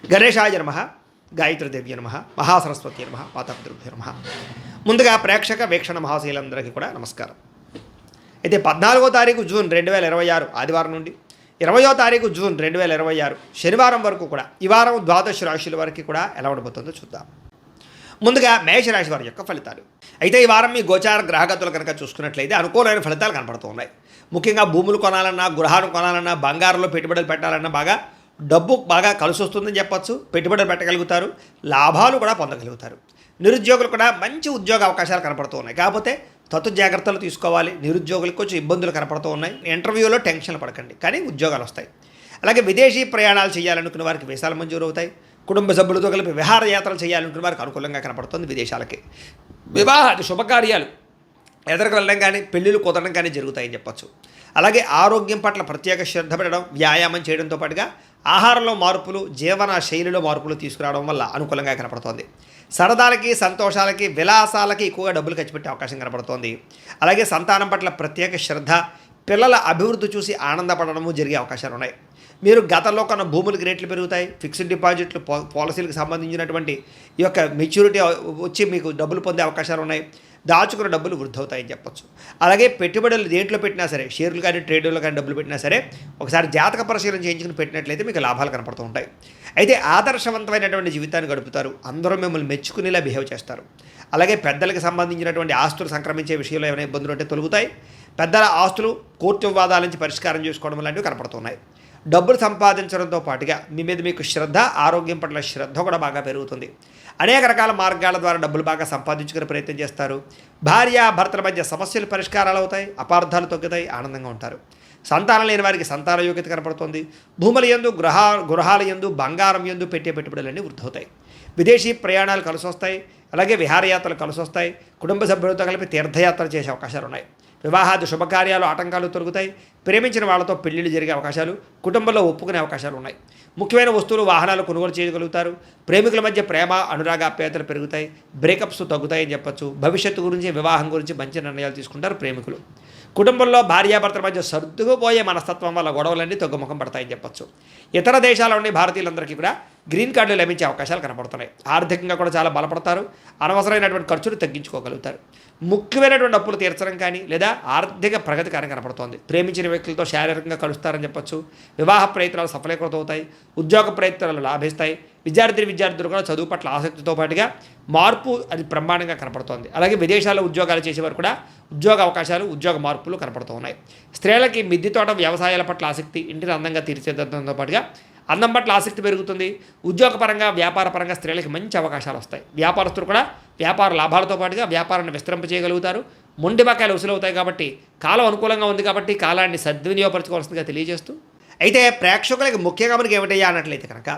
గణేశాయ నమః, గాయత్రీదేవ్య నమః, మహాసరస్వతి నమః, మాతాపితృభ్యో నమః. ముందుగా ప్రేక్షక వీక్షణ మహాశీలందరికీ కూడా నమస్కారం. అయితే 14వ తారీఖు జూన్ 2026 ఆదివారం నుండి 20వ తారీఖు జూన్ 2026 శనివారం వరకు కూడా ఈ వారం ద్వాదశ రాశుల వరకు కూడా ఎలా ఉండబోతుందో చూద్దాం. ముందుగా మేషరాశి వారి యొక్క ఫలితాలు. అయితే ఈ వారం మీ గోచార గ్రహగతులు కనుక చూసుకున్నట్లయితే అనుకూలమైన ఫలితాలు కనపడుతూ ఉన్నాయి. ముఖ్యంగా భూములు కొనాలన్నా, గృహాలు కొనాలన్నా, బంగారంలో పెట్టుబడులు పెట్టాలన్నా డబ్బు బాగా కలిసి వస్తుందని చెప్పచ్చు. పెట్టుబడులు పెట్టగలుగుతారు, లాభాలు కూడా పొందగలుగుతారు. నిరుద్యోగులు కూడా మంచి ఉద్యోగ అవకాశాలు కనపడుతూ ఉన్నాయి. కాకపోతే జాగ్రత్తలు తీసుకోవాలి. నిరుద్యోగులకు కొంచెం ఇబ్బందులు కనపడుతూ ఉన్నాయి. ఇంటర్వ్యూలో టెన్షన్లు పడకండి, కానీ ఉద్యోగాలు వస్తాయి. అలాగే విదేశీ ప్రయాణాలు చేయాలనుకున్న వారికి వీసాలు మంజూరు అవుతాయి. కుటుంబ సభ్యులతో కలిపి విహారయాత్రలు చేయాలనుకున్న వారికి అనుకూలంగా కనపడుతుంది. విదేశాలకి వివాహాది శుభకార్యాలు ఎదురుకు వెళ్ళడం కానీ, పెళ్ళిళ్ళు కుదరడం కానీ జరుగుతాయని చెప్పచ్చు. అలాగే ఆరోగ్యం పట్ల ప్రత్యేక శ్రద్ధ పెట్టడం, వ్యాయామం చేయడంతో పాటుగా ఆహారంలో మార్పులు, జీవన శైలిలో మార్పులు తీసుకురావడం వల్ల అనుకూలంగా కనపడుతోంది. సరదాలకి, సంతోషాలకి, విలాసాలకి ఎక్కువగా డబ్బులు ఖర్చు పెట్టే అవకాశం కనపడుతోంది. అలాగే సంతానం పట్ల ప్రత్యేక శ్రద్ధ, పిల్లల అభివృద్ధి చూసి ఆనందపడడము జరిగే అవకాశాలు ఉన్నాయి. మీరు గతంలో కొన్న భూములకి రేట్లు పెరుగుతాయి. ఫిక్స్డ్ డిపాజిట్లు, పాలసీలకు సంబంధించినటువంటి ఈ యొక్క మెచ్యూరిటీ వచ్చి మీకు డబ్బులు పొందే అవకాశాలు ఉన్నాయి. దాచుకున్న డబ్బులు వృద్ధి అవుతాయని చెప్పచ్చు. అలాగే పెట్టుబడులు దేంట్లో పెట్టినా సరే, షేర్లు కానీ ట్రేడ్లో కానీ డబ్బులు పెట్టినా సరే ఒకసారి జాతక పరిశీలన చేయించుకుని పెట్టినట్లయితే మీకు లాభాలు కనపడుతూ ఉంటాయి. అయితే ఆదర్శవంతమైనటువంటి జీవితాన్ని గడుపుతారు. అందరూ మిమ్మల్ని మెచ్చుకునేలా బిహేవ్ చేస్తారు. అలాగే పెద్దలకు సంబంధించినటువంటి ఆస్తులు సంక్రమించే విషయంలో ఏమైనా ఇబ్బందులు ఉంటే తొలుగుతాయి. పెద్దల ఆస్తులు కోర్టు వివాదాల నుంచి పరిష్కారం చేసుకోవడం లాంటివి కనపడుతున్నాయి. డబ్బులు సంపాదించడంతో పాటుగా మీ మీద మీకు శ్రద్ధ, ఆరోగ్యం పట్ల శ్రద్ధ కూడా బాగా పెరుగుతుంది. అనేక రకాల మార్గాల ద్వారా డబ్బులు బాగా సంపాదించుకునే ప్రయత్నం చేస్తారు. భార్య భర్తల మధ్య సమస్యలు పరిష్కారాలు అవుతాయి. అపార్థాలు తగ్గుతాయి. ఆనందంగా ఉంటారు. సంతానం లేని వారికి సంతాన యోగ్యత కనపడుతుంది. భూముల యందు, గృహాల యందు, బంగారం యందు పెట్టే పెట్టుబడులన్నీ వృద్ధి అవుతాయి. విదేశీ ప్రయాణాలు కలిసి వస్తాయి. అలాగే విహారయాత్రలు కలిసి వస్తాయి. కుటుంబ సభ్యులతో కలిపి తీర్థయాత్రలు చేసే అవకాశాలు ఉన్నాయి. వివాహాది శుభకార్యాలు, ఆటంకాలు తొలగుతాయి. ప్రేమించిన వాళ్ళతో పెళ్లిళ్ళు జరిగే అవకాశాలు, కుటుంబంలో ఒప్పుకునే అవకాశాలు ఉన్నాయి. ముఖ్యమైన వస్తువులు, వాహనాలు కొనుగోలు చేయగలుగుతారు. ప్రేమికుల మధ్య ప్రేమ, అనురాగాప్యాయతలు పెరుగుతాయి. బ్రేకప్స్ తగ్గుతాయని చెప్పచ్చు. భవిష్యత్తు గురించి, వివాహం గురించి మంచి నిర్ణయాలు తీసుకుంటారు ప్రేమికులు. కుటుంబంలో భార్యాభర్తల మధ్య సర్దుకుపోయే మనస్తత్వం వల్ల గొడవలన్నీ తగ్గుముఖం పడతాయని చెప్పచ్చు. ఇతర దేశాల నుండి భారతీయులందరికీ కూడా గ్రీన్ కార్డులు లభించే అవకాశాలు కనపడుతున్నాయి. ఆర్థికంగా కూడా చాలా బలపడతారు. అనవసరమైనటువంటి ఖర్చులు తగ్గించుకోగలుగుతారు. ముఖ్యమైనటువంటి అప్పులు తీర్చడం కానీ లేదా ఆర్థిక ప్రగతి కానీ కనపడుతోంది. ప్రేమించిన వ్యక్తులతో శారీరకంగా కలుస్తారని చెప్పచ్చు. వివాహ ప్రయత్నాలు సఫలీకృతమవుతాయి. ఉద్యోగ ప్రయత్నాలు లాభిస్తాయి. విద్యార్థులు కూడా చదువు పట్ల ఆసక్తితో పాటుగా మార్పు అది బ్రహ్మాండంగా కనపడుతోంది. అలాగే విదేశాల్లో ఉద్యోగాలు చేసేవారు కూడా ఉద్యోగ అవకాశాలు, ఉద్యోగ మార్పులు కనపడుతూ ఉన్నాయి. స్త్రీలకి మిద్దె తోట, వ్యవసాయాల పట్ల ఆసక్తి, ఇంటిని అందంగా తీర్చిదిద్దడంతో పాటుగా అందం పట్ల ఆసక్తి పెరుగుతుంది. ఉద్యోగపరంగా, వ్యాపారపరంగా స్త్రీలకి మంచి అవకాశాలు వస్తాయి. వ్యాపారస్తులు కూడా వ్యాపార లాభాలతో పాటుగా వ్యాపారాన్ని విస్తరింపజేయగలుగుతారు. మొండి బకాయిలు వసూలవుతాయి. కాబట్టి కాలం అనుకూలంగా ఉంది. కాబట్టి కాలాన్ని సద్వినియోగపరచుకోవాల్సిందిగా తెలియజేస్తూ, అయితే ప్రేక్షకులకి ముఖ్యంగా మనకి ఏమిటయ్యా అన్నట్లయితే కనుక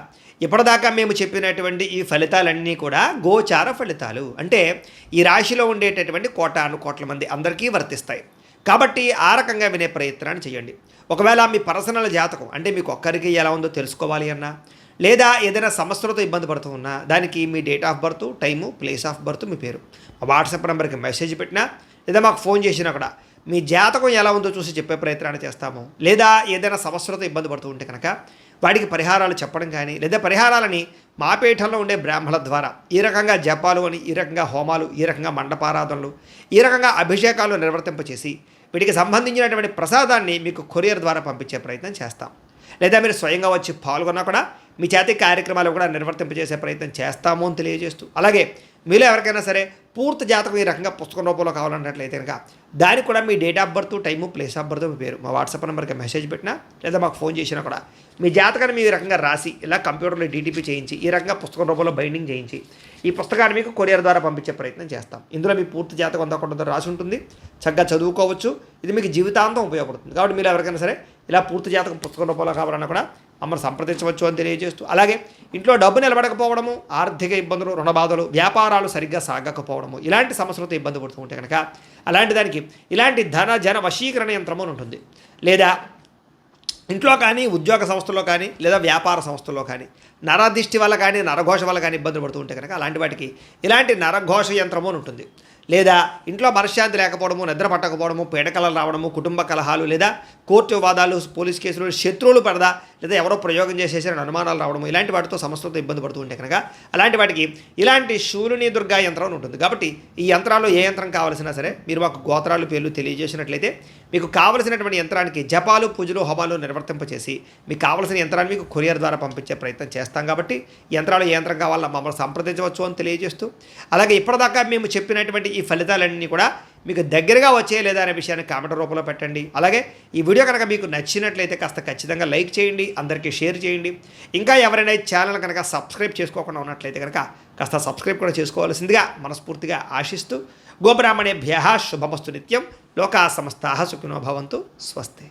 ఇప్పటిదాకా మేము చెప్పినటువంటి ఈ ఫలితాలన్నీ కూడా గోచార ఫలితాలు. అంటే ఈ రాశిలో ఉండేటటువంటి కోట్ల మంది అందరికీ వర్తిస్తాయి. కాబట్టి ఆ రకంగా వినే ప్రయత్నాన్ని చేయండి. ఒకవేళ మీ పర్సనల్ జాతకం అంటే మీకు ఒక్కరికి ఎలా ఉందో తెలుసుకోవాలి అన్నా, లేదా ఏదైనా సమస్యలతో ఇబ్బంది పడుతూ ఉన్నా దానికి మీ date of birth, time, place of birth, మీ పేరు మా వాట్సాప్ నెంబర్కి మెసేజ్ పెట్టినా లేదా మాకు ఫోన్ చేసినా కూడా మీ జాతకం ఎలా ఉందో చూసి చెప్పే ప్రయత్నాన్ని చేస్తాము. లేదా ఏదైనా సమస్యలతో ఇబ్బంది పడుతూ ఉంటే కనుక వాటికి పరిహారాలు చెప్పడం కానీ, లేదా పరిహారాలని మా పీఠంలో ఉండే బ్రాహ్మణుల ద్వారా ఈ రకంగా జపాలు అని, ఈ రకంగా హోమాలు, ఈ రకంగా మండపారాధనలు, ఈ రకంగా అభిషేకాలు నిర్వర్తింపచేసి వీటికి సంబంధించినటువంటి ప్రసాదాన్ని మీకు కొరియర్ ద్వారా పంపించే ప్రయత్నం చేస్తాం. లేదా మీరు స్వయంగా వచ్చి పాల్గొన్నా కూడా మీ చేతి కార్యక్రమాలు కూడా నిర్వర్తింపజేసే ప్రయత్నం చేస్తాము అని తెలియజేస్తూ, అలాగే మీలో ఎవరికైనా సరే పూర్తి జాతకం ఈ రకంగా పుస్తకం రూపంలో కావాలన్నట్లయితే కనుక దానికి కూడా మీ date of birth, time, place of birth, మీ పేరు మా వాట్సాప్ నెంబర్కి మెసేజ్ పెట్టినా లేదా మాకు ఫోన్ చేసినా కూడా మీ జాతకాన్ని మీ రకంగా రాసి ఇలా కంప్యూటర్లో డీటీపీ చేయించి ఈ రకంగా పుస్తకం రూపంలో బైండింగ్ చేయించి ఈ పుస్తకాన్ని మీకు కొరియర్ ద్వారా పంపించే ప్రయత్నం చేస్తాం. ఇందులో మీ పూర్తి జాతకం అంతా కొంత రాసి ఉంటుంది. చక్కగా చదువుకోవచ్చు. ఇది మీకు జీవితాంతం ఉపయోగపడుతుంది. కాబట్టి మీరు ఎవరికైనా సరే ఇలా పూర్తి జాతకం పుస్తకం రూపంలో కావాలన్నా కూడా మమ్మల్ని సంప్రదించవచ్చు అని తెలియజేస్తూ, అలాగే ఇంట్లో డబ్బు నిలబడకపోవడము, ఆర్థిక ఇబ్బందులు, రుణ బాధలు, వ్యాపారాలు సరిగ్గా సాగకపోవడము, ఇలాంటి సమస్యలతో ఇబ్బంది పడుతూ ఉంటే కనుక అలాంటి దానికి ఇలాంటి జన వశీకరణ యంత్రము ఉంటుంది. లేదా ఇంట్లో కానీ, ఉద్యోగ సంస్థల్లో కానీ, లేదా వ్యాపార సంస్థల్లో కానీ నరదిష్టి వల్ల కానీ, నరఘోష వల్ల కానీ ఇబ్బందులు పడుతూ ఉంటే కనుక అలాంటి వాటికి ఇలాంటి నరఘోష యంత్రము అని ఉంటుంది. లేదా ఇంట్లో మనశ్శాంతి లేకపోవడము, నిద్ర పట్టకపోవడము, పీడకలలు రావడము, కుటుంబ కలహాలు, లేదా కోర్టు వివాదాలు, పోలీస్ కేసులు, శత్రువులు పడదా, లేదా ఎవరో ప్రయోగం చేసేసారని అనుమానాలు రావడము ఇలాంటి వాటితో సమస్యలతో ఇబ్బంది పడుతూ ఉంటే కనుక అలాంటి వాటికి ఇలాంటి శూలిని దుర్గా యంత్రం అని ఉంటుంది. కాబట్టి ఈ యంత్రాల్లో ఏ యంత్రం కావాల్సినా సరే మీరు మాకు గోత్రాలు పేర్లు తెలియజేసినట్లయితే మీకు కావలసినటువంటి యంత్రానికి జపాలు పూజలు హోమాలు నిర్వర్తింపచేసి మీకు కావలసిన యంత్రాన్ని మీకు కొరియర్ ద్వారా పంపించే ప్రయత్నం చేస్తాం. కాబట్టి యంత్రాలు ఏ యంత్రం కావాలో మమ్మల్ని సంప్రదించవచ్చు అని తెలియజేస్తూ, అలాగే ఇప్పటిదాకా మేము చెప్పినటువంటి ఈ ఫలితాలన్నీ కూడా మీకు దగ్గరగా వచ్చే లేదా అనే విషయాన్ని కామెంట్ రూపంలో పెట్టండి. అలాగే ఈ వీడియో కనుక మీకు నచ్చినట్లయితే కాస్త ఖచ్చితంగా లైక్ చేయండి, అందరికీ షేర్ చేయండి. ఇంకా ఎవరైనా ఛానల్ కనుక సబ్స్క్రైబ్ చేసుకోకుండా ఉన్నట్లయితే కనుక కాస్త సబ్స్క్రైబ్ కూడా చేసుకోవాల్సిందిగా మనస్ఫూర్తిగా ఆశిస్తూ, గోబ్రాహ్మణేభ్యః శుభమస్తు నిత్యం, లోకా సమస్తాః సుఖినో భవంతు, స్వస్తి.